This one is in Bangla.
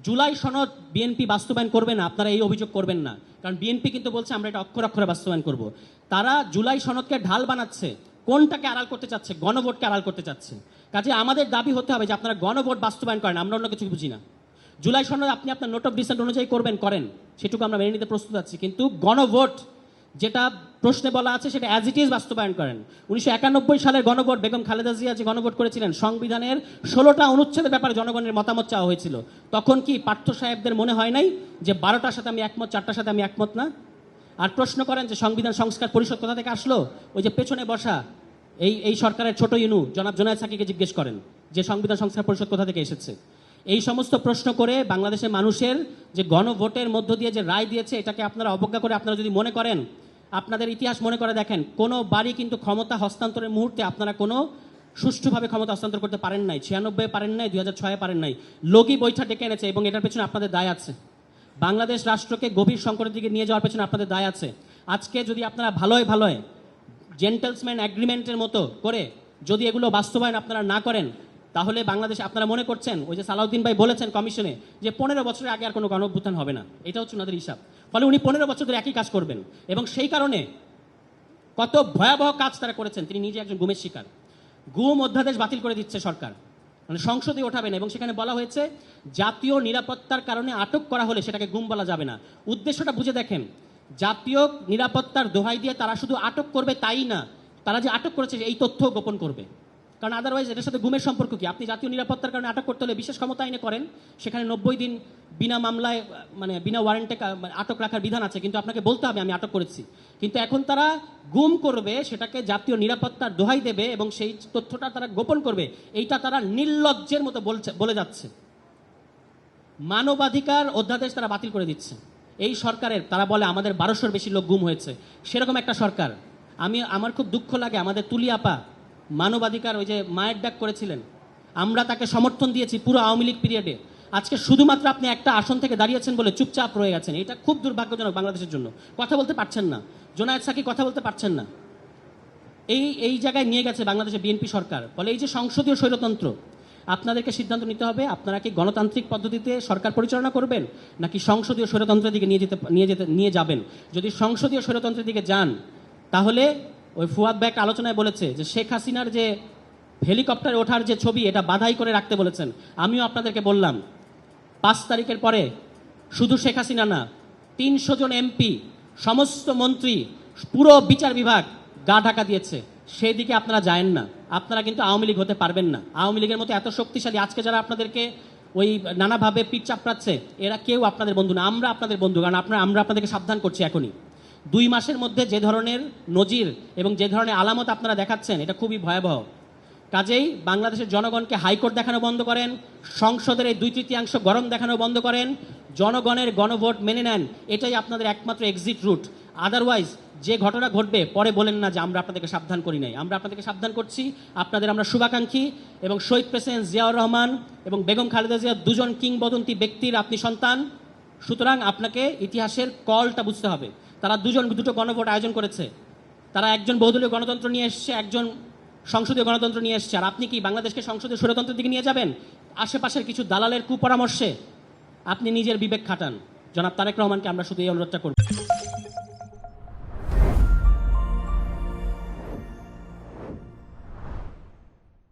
জুলাই সনদ বিএনপি বাস্তবায়ন করবে না, আপনারা এই অভিযোগ করবেন না, কারণ বিএনপি কিন্তু বলছে আমরা এটা অক্ষরে অক্ষরে বাস্তবায়ন করব। তারা জুলাই সনদকে ঢাল বানাচ্ছে, কোনটাকে আড়াল করতে চাচ্ছে? গণভোটকে আড়াল করতে চাচ্ছে। কাজে আমাদের দাবি হতে হবে যে আপনারা গণভোট বাস্তবায়ন করেন, আমরা অন্য কিছু বুঝি না। জুলাই সনদ আপনি আপনার নোট অফ ডিসেন্ট অনুযায়ী করেন, সেটুকু আমরা মেনে নিতে প্রস্তুত আছি, কিন্তু গণভোট যেটা প্রশ্নে বলা আছে সেটা অ্যাজ ইট ইজ বাস্তবায়ন করেন। 1991 সালের গণভোট, বেগম খালেদা জিয়া যে গণভোট করেছিলেন, সংবিধানের 16টা অনুচ্ছেদের ব্যাপারে জনগণের মতামত চাওয়া হয়েছিল। তখন কি পার্থ সাহেবদের মনে হয় নাই যে 12টার সাথে আমি একমত, 4টার সাথে আমি একমত না? আর প্রশ্ন করেন যে সংবিধান সংস্কার পরিষদ কোথা থেকে আসলো? ওই যে পেছনে বসা এই সরকারের ছোট ইনু জনাব জোনায়েদ সাকিকে জিজ্ঞেস করেন যে সংবিধান সংস্কার পরিষদ কোথা থেকে এসেছে। এই সমস্ত প্রশ্ন করে বাংলাদেশের মানুষের যে গণভোটের মধ্য দিয়ে যে রায় দিয়েছে, এটাকে আপনারা অবজ্ঞা করে আপনারা যদি মনে করেন, আপনাদের ইতিহাস মনে করে দেখেন, কোনো বাড়ি কিন্তু ক্ষমতা হস্তান্তরের মুহূর্তে আপনারা কোনো সুষ্ঠুভাবে ক্ষমতা হস্তান্তর করতে পারেন নাই। 96 পারেন নাই, 2006 পারেন নাই। লগি বৈঠা ডেকে এনেছে এবং এটার পেছনে আপনাদের দায় আছে। বাংলাদেশ রাষ্ট্রকে গভীর সংকটের দিকে নিয়ে যাওয়ার পেছনে আপনাদের দায় আছে। আজকে যদি আপনারা ভালোয় জেন্টলসম্যান অ্যাগ্রিমেন্টের মতো করে যদি এগুলো বাস্তবায়ন আপনারা না করেন, তাহলে বাংলাদেশে আপনারা মনে করছেন ওই যে সালাউদ্দিন ভাই বলেছেন কমিশনে যে 15 বছরের আগে আর কোনো গণঅভ্যুত্থান হবে না। এটা হচ্ছে ওনাদের হিসাব। ফলে উনি 15 বছর ধরে একই কাজ করবেন এবং সেই কারণে কত ভয়াবহ কাজ তারা করেছেন। তিনি নিজে একজন গুমের শিকার। গুম অধ্যাদেশ বাতিল করে দিচ্ছে সরকার, মানে সংসদে ওঠাবেন, এবং সেখানে বলা হয়েছে জাতীয় নিরাপত্তার কারণে আটক করা হলে সেটাকে গুম বলা যাবে না। উদ্দেশ্যটা বুঝে দেখেন, জাতীয় নিরাপত্তার দোহাই দিয়ে তারা শুধু আটক করবে তাই না, তারা যে আটক করেছে এই তথ্য গোপন করবে। কারণ আদারওয়াইজ এটার সাথে গুমের সম্পর্ক কি? আপনি জাতীয় নিরাপত্তার কারণে আটক করতে হলে বিশেষ ক্ষমতা আইনে করেন, সেখানে 90 দিন বিনা মামলায় মানে বিনা ওয়ারেন্টে আটক রাখার বিধান আছে, কিন্তু আপনাকে বলতে হবে আমি আটক করেছি। কিন্তু এখন তারা গুম করবে, সেটাকে জাতীয় নিরাপত্তার দোহাই দেবে এবং সেই তথ্যটা তারা গোপন করবে। এইটা তারা নির্লজ্জের মতো বলে যাচ্ছে। মানবাধিকার অধ্যাদেশ তারা বাতিল করে দিচ্ছে। এই সরকারের তারা বলে আমাদের 1200-র বেশি লোক গুম হয়েছে, সেরকম একটা সরকার। আমার খুব দুঃখ লাগে, আমাদের তুলি আপা মানবাধিকার ওই যে মায়ের ডাক করেছিলেন, আমরা তাকে সমর্থন দিয়েছি পুরো আওয়ামী লীগ পিরিয়ডে। আজকে শুধুমাত্র আপনি একটা আসন থেকে দাঁড়িয়েছেন বলে চুপচাপ রয়ে গেছেন। এটা খুব দুর্ভাগ্যজনক বাংলাদেশের জন্য। কথা বলতে পারছেন না, জোনায়েদ সাকি কথা বলতে পারছেন না। এই জায়গায় নিয়ে গেছে বাংলাদেশের বিএনপি সরকার। ফলে এই যে সংসদীয় স্বৈরতন্ত্র, আপনাদেরকে সিদ্ধান্ত নিতে হবে, আপনারা কি গণতান্ত্রিক পদ্ধতিতে সরকার পরিচালনা করবেন নাকি সংসদীয় স্বৈরতন্ত্রের দিকে নিয়ে যাবেন। যদি সংসদীয় স্বৈরতন্ত্রের দিকে যান, তাহলে ওই ফুয়াদ ব্যাক আলোচনায় বলেছে যে শেখ হাসিনার যে হেলিকপ্টারে ওঠার যে ছবি, এটা বাধাই করে রাখতে বলেছেন। আমিও আপনাদেরকে বললাম 5 তারিখের পরে শুধু শেখ হাসিনা না, 300 জন এমপি, সমস্ত মন্ত্রী, পুরো বিচার বিভাগ গা ঢাকা দিয়েছে। সেই দিকে আপনারা যায়েন না, আপনারা কিন্তু আওয়ামী লীগ হতে পারবেন না। আওয়ামী লীগের মতো এত শক্তিশালী আজকে যারা আপনাদেরকে ওই নানাভাবে পিঠ চাপড়াচ্ছে, এরা কেউ আপনাদের বন্ধু না। আমরা আপনাদের বন্ধু, কারণ আমরা আপনাদেরকে সাবধান করছি এখনই। 2 মাসের মধ্যে যে ধরনের নজির এবং যে ধরনের আলামত আপনারা দেখাচ্ছেন, এটা খুবই ভয়াবহ। কাজেই বাংলাদেশের জনগণকে হাইকোর্ট দেখানো বন্ধ করেন, সংসদের এই 2/3 গরম দেখানো বন্ধ করেন, জনগণের গণভোট মেনে নেন। এটাই আপনাদের একমাত্র এক্সিট রুট। আদারওয়াইজ যে ঘটনা ঘটবে পরে বলেন না যে আমরা আপনাদেরকে সাবধান করি নাই। আমরা আপনাদেরকে সাবধান করছি, আপনাদের আমরা শুভাকাঙ্ক্ষী। এবং শহীদ প্রেসিডেন্ট জিয়াউর রহমান এবং বেগম খালেদা জিয়া 2 জন কিংবদন্তি ব্যক্তির আপনি সন্তান। সুতরাং আপনাকে ইতিহাসের কলটা বুঝতে হবে। তারা 2টো গণভোট আয়োজন করেছে। তারা একজন বহুদলীয় গণতন্ত্র নিয়ে এসছে, একজন সংসদীয় গণতন্ত্র নিয়ে এসছে। আর আপনি কি বাংলাদেশকে সংসদীয় স্বৈরতন্ত্রের দিকে নিয়ে যাবেন? আশেপাশের কিছু দালালের কুপরামর্শে আপনি নিজের বিবেক খাটান। জনাব তারেক রহমানকে আমরা শুধু এই অনুরোধটা করব।